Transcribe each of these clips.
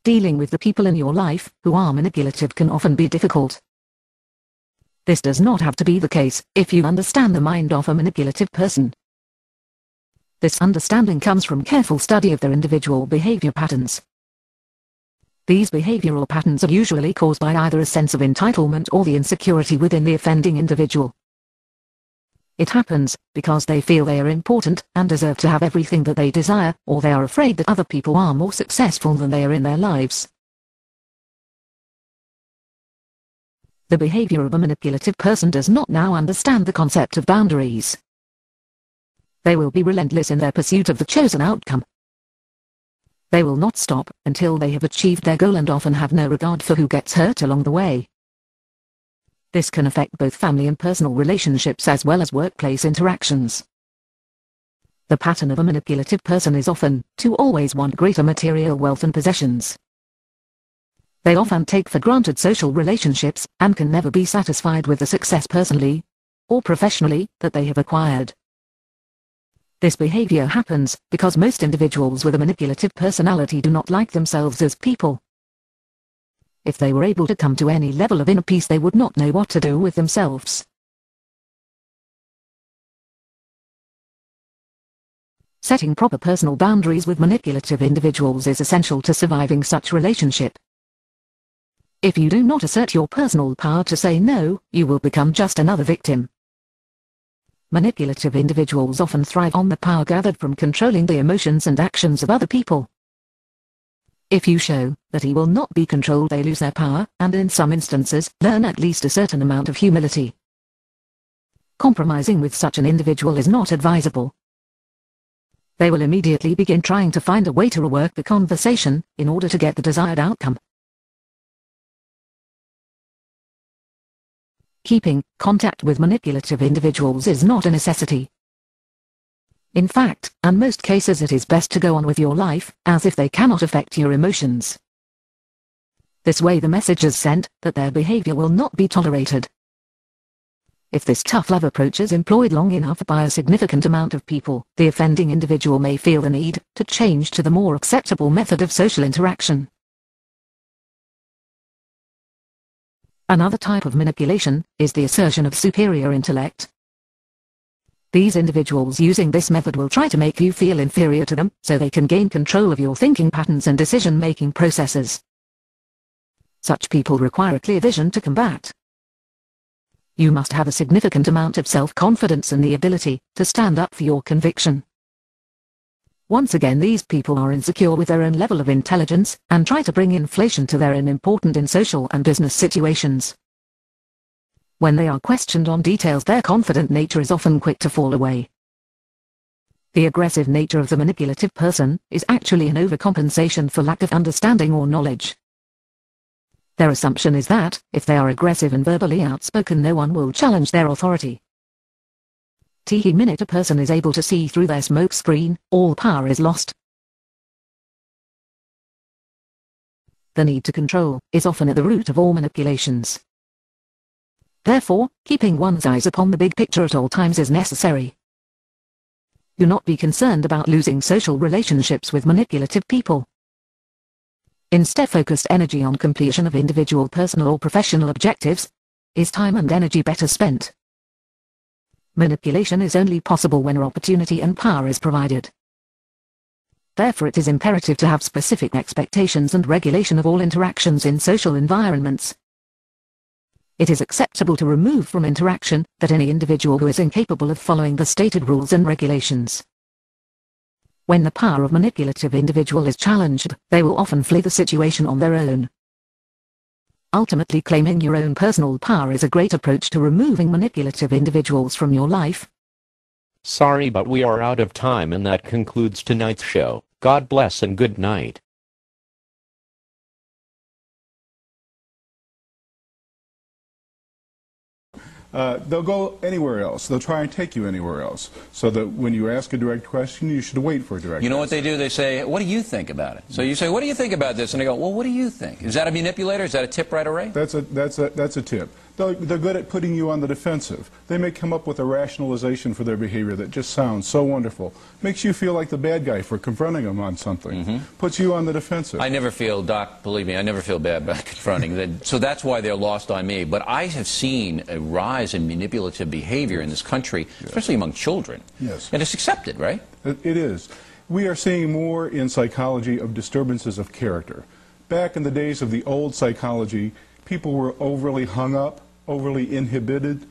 Dealing with the people in your life who are manipulative can often be difficult. This does not have to be the case if you understand the mind of a manipulative person. This understanding comes from careful study of their individual behavior patterns. These behavioral patterns are usually caused by either a sense of entitlement or the insecurity within the offending individual. It happens because they feel they are important and deserve to have everything that they desire, or they are afraid that other people are more successful than they are in their lives. The behavior of a manipulative person does not now understand the concept of boundaries. They will be relentless in their pursuit of the chosen outcome. They will not stop until they have achieved their goal and often have no regard for who gets hurt along the way. This can affect both family and personal relationships as well as workplace interactions. The pattern of a manipulative person is often to always want greater material wealth and possessions. They often take for granted social relationships and can never be satisfied with the success personally or professionally that they have acquired. This behavior happens because most individuals with a manipulative personality do not like themselves as people. If they were able to come to any level of inner peace, they would not know what to do with themselves. Setting proper personal boundaries with manipulative individuals is essential to surviving such relationship. If you do not assert your personal power to say no, you will become just another victim. Manipulative individuals often thrive on the power gathered from controlling the emotions and actions of other people. If you show that he will not be controlled, they lose their power, and in some instances, learn at least a certain amount of humility. Compromising with such an individual is not advisable. They will immediately begin trying to find a way to rework the conversation in order to get the desired outcome. Keeping contact with manipulative individuals is not a necessity. In fact, in most cases it is best to go on with your life, as if they cannot affect your emotions. This way the message is sent that their behavior will not be tolerated. If this tough love approach is employed long enough by a significant amount of people, the offending individual may feel the need to change to the more acceptable method of social interaction. Another type of manipulation is the assertion of superior intellect. These individuals using this method will try to make you feel inferior to them, so they can gain control of your thinking patterns and decision-making processes. Such people require a clear vision to combat. You must have a significant amount of self-confidence and the ability to stand up for your conviction. Once again, these people are insecure with their own level of intelligence and try to bring inflation to their own importance in social and business situations. When they are questioned on details, their confident nature is often quick to fall away. The aggressive nature of the manipulative person is actually an overcompensation for lack of understanding or knowledge. Their assumption is that, if they are aggressive and verbally outspoken, no one will challenge their authority. The minute a person is able to see through their smokescreen, all power is lost. The need to control is often at the root of all manipulations. Therefore, keeping one's eyes upon the big picture at all times is necessary. Do not be concerned about losing social relationships with manipulative people. Instead, focused energy on completion of individual personal or professional objectives is time and energy better spent. Manipulation is only possible when opportunity and power is provided. Therefore, it is imperative to have specific expectations and regulation of all interactions in social environments. It is acceptable to remove from interaction that any individual who is incapable of following the stated rules and regulations. When the power of manipulative individual is challenged, they will often flee the situation on their own. Ultimately, claiming your own personal power is a great approach to removing manipulative individuals from your life. Sorry, but we are out of time, and that concludes tonight's show. God bless and good night. They'll go anywhere else. They'll try and take you anywhere else. So that when you ask a direct question, you should wait for a direct question. You know what they do? They say, what do you think about it? So you say, what do you think about this? And they go, well, what do you think? Is that a manipulator? Is that a tip right away? That's a tip. They're good at putting you on the defensive. They may come up with a rationalization for their behavior that just sounds so wonderful. Makes you feel like the bad guy for confronting them on something. Puts you on the defensive. I never feel, Doc, believe me, I never feel bad about confronting them. So that's why they're lost on me. But I have seen a rise in manipulative behavior in this country, especially among children. Yes. And it's accepted, right? It is. We are seeing more in psychology of disturbances of character. Back in the days of the old psychology, people were overly hung up, overly inhibited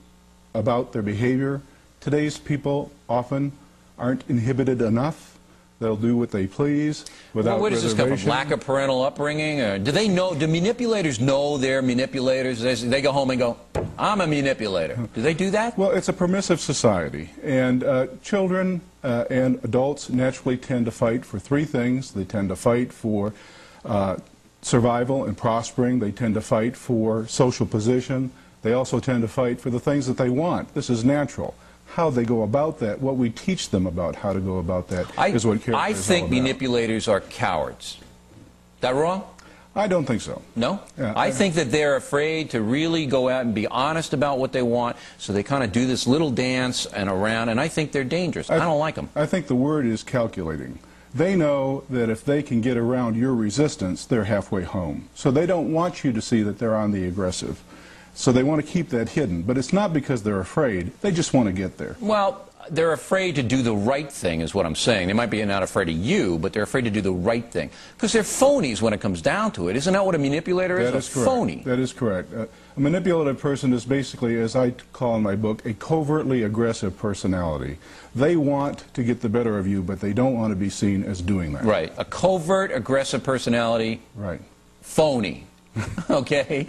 about their behavior. Today's people often aren't inhibited enough. They'll do what they please without Well, where does this come from? Lack of parental upbringing? Or do they know? Do manipulators know they're manipulators? They go home and go, "I'm a manipulator." Do they do that? Well, it's a permissive society, and children and adults naturally tend to fight for three things. They tend to fight for survival and prospering. They tend to fight for social position. They also tend to fight for the things that they want. This is natural. How they go about that, what we teach them about how to go about that, is what character is all about. I think manipulators are cowards. Is that wrong? I don't think so. No? Yeah, I think that they're afraid to really go out and be honest about what they want, so they kind of do this little dance and around, and I think they're dangerous. I don't like them. I think the word is calculating. They know that if they can get around your resistance, they're halfway home. So they don't want you to see that they're on the aggressive. So they want to keep that hidden. But it's not because they're afraid. They just want to get there. Well, they're afraid to do the right thing is what I'm saying. They might be not afraid of you, but they're afraid to do the right thing. Because they're phonies when it comes down to it. Isn't that what a manipulator is? That is correct. Phony. That is correct. A manipulative person is basically, as I call in my book, a covertly aggressive personality. They want to get the better of you, but they don't want to be seen as doing that. Right. A covert, aggressive personality. Right. Phony. Okay?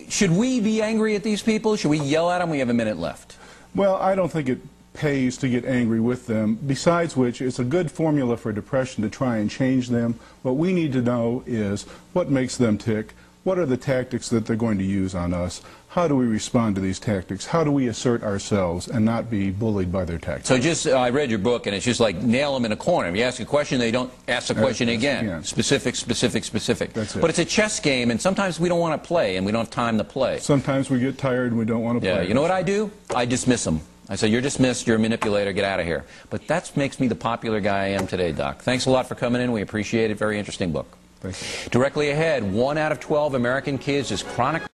Should we be angry at these people? Should we yell at them? We have a minute left. Well, I don't think it pays to get angry with them. Besides which, it's a good formula for depression to try and change them. What we need to know is what makes them tick, what are the tactics that they're going to use on us, how do we respond to these tactics, how do we assert ourselves and not be bullied by their tactics. So just, I read your book, and it's just like nail them in a corner. If you ask a question, they don't ask the question again. Specific, specific, specific. That's it. But it's a chess game, and sometimes we don't want to play, and we don't have time to play. Sometimes we get tired and we don't want to play. Yeah, you know what I do? I dismiss them. I say, you're dismissed, you're a manipulator, get out of here. But that makes me the popular guy I am today, Doc. Thanks a lot for coming in. We appreciate it. Very interesting book. Thank you. Directly ahead, 1 out of 12 American kids is chronically